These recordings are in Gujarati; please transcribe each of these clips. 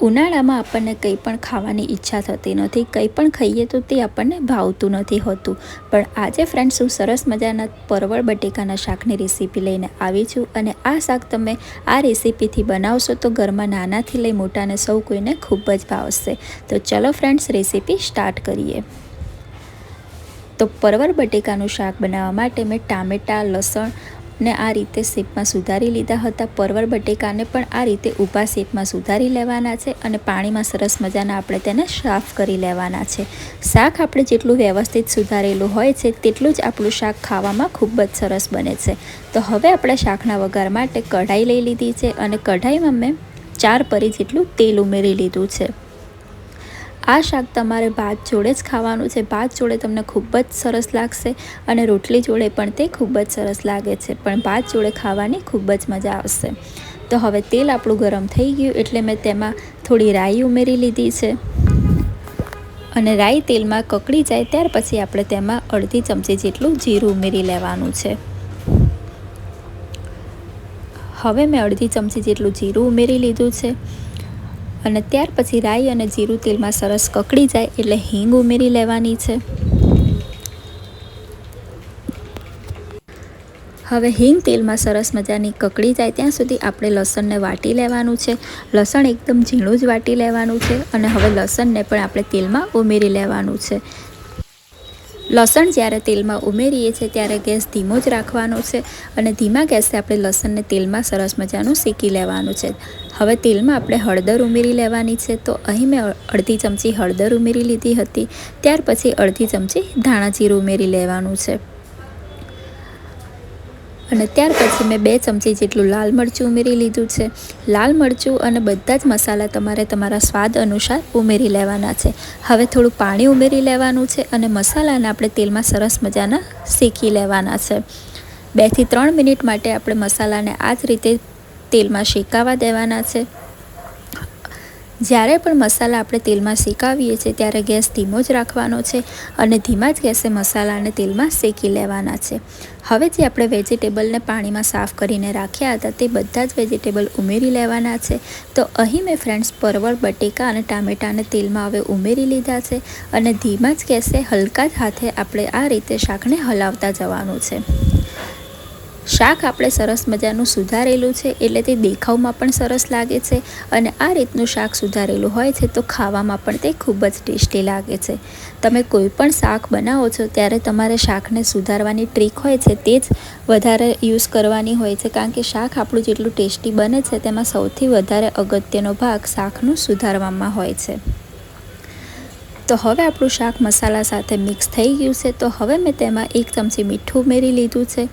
ઉનાળામાં આપણને કંઈ પણ ખાવાની ઈચ્છા થતી નથી, કંઈ પણ ખાઈએ તો તે આપણને ભાવતું નથી હોતું. પણ આજે ફ્રેન્ડ્સ, હું સરસ મજાના પરવળ બટેકાના શાકની રેસીપી લઈને આવી છું. અને આ શાક તમે આ રેસીપીથી બનાવશો તો ઘરમાં નાનાથી લઈ મોટાને સૌ કોઈને ખૂબ જ ભાવશે. તો ચલો ફ્રેન્ડ્સ, રેસીપી સ્ટાર્ટ કરીએ. તો પરવળ બટેકાનું શાક બનાવવા માટે મેં ટામેટાં, લસણ ને આ રીતે શેપમાં સુધારી લીધા હતા. પરવળ બટેકાને પણ આ રીતે ઊભા શેપમાં સુધારી લેવાના છે અને પાણીમાં સરસ મજાના આપણે તેને સાફ કરી લેવાના છે. શાક આપણે જેટલું વ્યવસ્થિત સુધારેલું હોય છે તેટલું જ આપણું શાક ખાવામાં ખૂબ જ સરસ બને છે. તો હવે આપણે શાકના વઘાર માટે કઢાઈ લઈ લીધી છે અને કઢાઈમાં મેં 4 પરી જેટલું તેલ ઉમેરી લીધું છે. આ શાક તમારે ભાત જોડે જ ખાવાનું છે. ભાત જોડે તમને ખૂબ જ સરસ લાગશે અને રોટલી જોડે પણ તે ખૂબ જ સરસ લાગે છે, પણ ભાત જોડે ખાવાની ખૂબ જ મજા આવશે. તો હવે તેલ આપણું ગરમ થઈ ગયું એટલે મેં તેમાં થોડી રાઈ ઉમેરી લીધી છે અને રાઈ તેલમાં કકડી જાય ત્યાર પછી આપણે તેમાં અડધી ચમચી જેટલું જીરું ઉમેરી લેવાનું છે. હવે મેં અડધી ચમચી જેટલું જીરું ઉમેરી લીધું છે અને ત્યાર પછી રાઈ અને જીરું તેલમાં સરસ કકડી જાય એટલે હિંગ ઉમેરી લેવાની છે. હવે હિંગ તેલમાં સરસ મજાની કકડી જાય ત્યાં સુધી આપણે લસણને વાટી લેવાનું છે. લસણ એકદમ ઝીણું જ વાટી લેવાનું છે અને હવે લસણને પણ આપણે તેલમાં ઉમેરી લેવાનું છે. લસણ જ્યારે તેલમાં ઉમેરીએ છીએ ત્યારે ગેસ ધીમો જ રાખવાનો છે અને ધીમા ગેસે આપણે લસણને તેલમાં સરસ મજાનું શેકી લેવાનું છે. હવે તેલમાં આપણે હળદર ઉમેરી લેવાની છે. તો અહીં મેં અડધી ચમચી હળદર ઉમેરી લીધી હતી. ત્યાર પછી અડધી ચમચી ધાણા જીરું ઉમેરી લેવાનું છે અને ત્યાર પછી મેં 2 ચમચી જેટલું લાલ મરચું ઉમેરી લીધું છે. લાલ મરચું અને બધા જ મસાલા તમારે તમારા સ્વાદ અનુસાર ઉમેરી લેવાના છે. હવે થોડું પાણી ઉમેરી લેવાનું છે અને મસાલાને આપણે તેલમાં સરસ મજાના શેકી લેવાના છે. 2 થી 3 મિનિટ માટે આપણે મસાલાને આ જ રીતે તેલમાં શેકાવા દેવાના છે. જ્યારે પણ મસાલા આપણે તેલમાં શેકાવીએ છીએ ત્યારે ગેસ ધીમો જ રાખવાનો છે અને ધીમા જ ગેસે મસાલાને તેલમાં શેકી લેવાના છે. હવે જે આપણે વેજીટેબલને પાણીમાં સાફ કરીને રાખ્યા હતા તે બધા જ વેજીટેબલ ઉમેરી લેવાના છે. તો અહીં મેં ફ્રેન્ડ્સ પરવળ બટેકા અને ટામેટાને તેલમાં હવે ઉમેરી લીધા છે અને ધીમા જ ગેસે હલકા જ હાથે આપણે આ રીતે શાકને હલાવતા જવાનું છે. શાક આપણે સરસ મજાનું સુધારેલું છે એટલે તે દેખાવમાં પણ સરસ લાગે છે અને આ રીતનું શાક સુધારેલું હોય છે તો ખાવામાં પણ તે ખૂબ જ ટેસ્ટી લાગે છે. તમે કોઈ પણ શાક બનાવો છો ત્યારે તમારે શાકને સુધારવાની ટ્રીક હોય છે તે જ વધારે યુઝ કરવાની હોય છે, કારણ કે શાક આપણું જેટલું ટેસ્ટી બને છે તેમાં સૌથી વધારે અગત્યનો ભાગ શાકનું સુધારવામાં હોય છે. તો હવે આપણું શાક મસાલા સાથે મિક્સ થઈ ગયું છે. તો હવે મેં તેમાં 1 ચમચી મીઠું ઉમેરી લીધું છે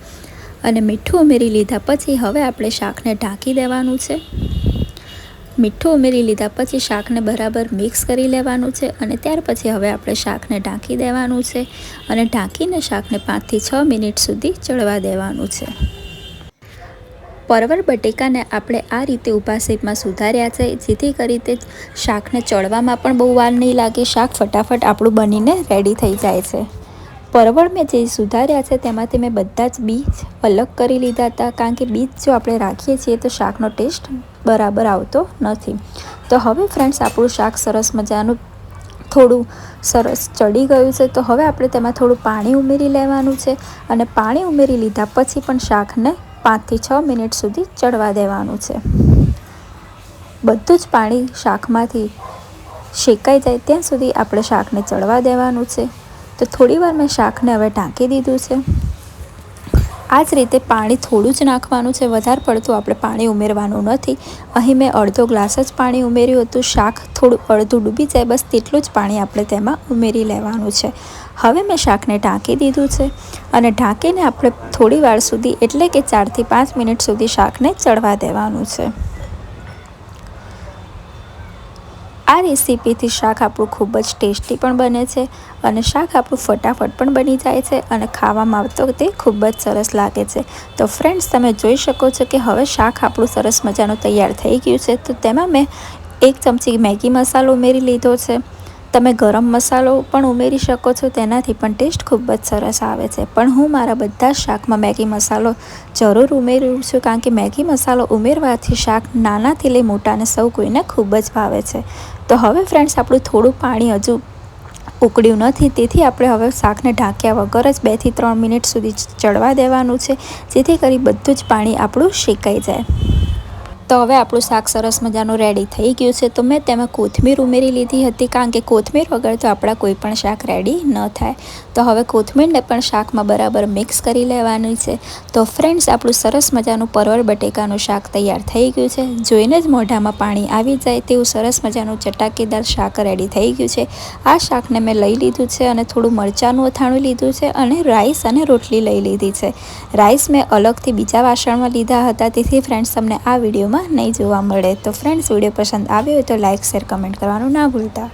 અને મીઠું ઉમેરી લીધા પછી હવે આપણે શાકને ઢાંકી દેવાનું છે. મીઠું ઉમેરી લીધા પછી શાકને બરાબર મિક્સ કરી લેવાનું છે અને ત્યાર પછી હવે આપણે શાકને ઢાંકી દેવાનું છે અને ઢાંકીને શાકને 5 થી 6 મિનિટ સુધી ચડવા દેવાનું છે. પરવળ બટેકાને આપણે આ રીતે ઊભા શેપમાં સુધાર્યા છે જેથી કરી તે શાકને ચડવામાં પણ બહુ વાર નહીં લાગે. શાક ફટાફટ આપણું બનીને રેડી થઈ જાય છે. પરવળ મેં જે સુધાર્યા છે તેમાંથી મેં બધા જ બીજ અલગ કરી લીધા હતા, કારણ કે બીજ જો આપણે રાખીએ છીએ તો શાકનો ટેસ્ટ બરાબર આવતો નથી. તો હવે ફ્રેન્ડ્સ, આપણું શાક સરસ મજાનું થોડું સરસ ચડી ગયું છે. તો હવે આપણે તેમાં થોડું પાણી ઉમેરી લેવાનું છે અને પાણી ઉમેરી લીધા પછી પણ શાકને 5 થી 6 મિનિટ સુધી ચડવા દેવાનું છે. બધું જ પાણી શાકમાંથી શેકાઈ જાય ત્યાં સુધી આપણે શાકને ચડવા દેવાનું છે. તો થોડી વાર મેં શાકને હવે ઢાંકી દીધું છે. આ જ રીતે પાણી થોડું જ નાખવાનું છે, વધારે પડતું આપણે પાણી ઉમેરવાનું નથી. અહીં મેં અડધો ગ્લાસ જ પાણી ઉમેર્યું હતું. શાક થોડું અડધું ડૂબી જાય બસ તેટલું જ પાણી આપણે તેમાં ઉમેરી લેવાનું છે. હવે મેં શાકને ઢાંકી દીધું છે અને ઢાંકીને આપણે થોડી વાર સુધી એટલે કે 4 થી 5 મિનિટ સુધી શાકને ચડવા દેવાનું છે. આ રેસીપીથી શાક આપણું ખૂબ જ ટેસ્ટી પણ બને છે અને શાક આપણું ફટાફટ પણ બની જાય છે અને ખાવામાં તો તે ખૂબ જ સરસ લાગે છે. તો ફ્રેન્ડ્સ, તમે જોઈ શકો છો કે હવે શાક આપણું સરસ મજાનું તૈયાર થઈ ગયું છે. તો તેમાં મેં 1 ચમચી મેગી મસાલો ઉમેરી લીધો છે. તમે ગરમ મસાલો પણ ઉમેરી શકો છો, તેનાથી પણ ટેસ્ટ ખૂબ જ સરસ આવે છે. પણ હું મારા બધા જ શાકમાં મેગી મસાલો જરૂર ઉમેરું છું, કારણ કે મેગી મસાલો ઉમેરવાથી શાક નાનાથી લઈ મોટાને સૌ કોઈને ખૂબ જ ભાવે છે. તો હવે ફ્રેન્ડ્સ આપણું થોડું પાણી હજુ ઉકળ્યું નથી, તેથી આપણે હવે શાકને ઢાંક્યા વગર જ 2 થી 3 મિનિટ સુધી ચડવા દેવાનું છે, જેથી કરી બધું જ પાણી આપણું શેકાઈ જાય. તો હવે આપણું શાક સરસ મજાનું રેડી થઈ ગયું છે. તો મેં તેમાં કોથમીર ઉમેરી લીધી હતી, કારણ કે કોથમીર વગર તો આપણા કોઈ પણ શાક રેડી ન થાય. તો હવે કોથમીરને પણ શાકમાં બરાબર મિક્સ કરી લેવાની છે. તો ફ્રેન્ડ્સ આપણું સરસ મજાનું પરવળ બટેકાનું શાક તૈયાર થઈ ગયું છે. જોઈને જ મોઢામાં પાણી આવી જાય તેવું સરસ મજાનું ચટાકેદાર શાક રેડી થઈ ગયું છે. આ શાકને મેં લઈ લીધું છે અને થોડું મરચાંનું અથાણું લીધું છે અને રાઈસ અને રોટલી લઈ લીધી છે. રાઈસ મેં અલગથી બીજા વાસણમાં લીધા હતા, તેથી ફ્રેન્ડ્સ તમને આ વિડીયોમાં નહીં જોવા મળે. તો ફ્રેન્ડ્સ વિડીયો પસંદ આવ્યો હોય તો લાઇક, શેર, કમેન્ટ કરવાનું ના ભૂલતા.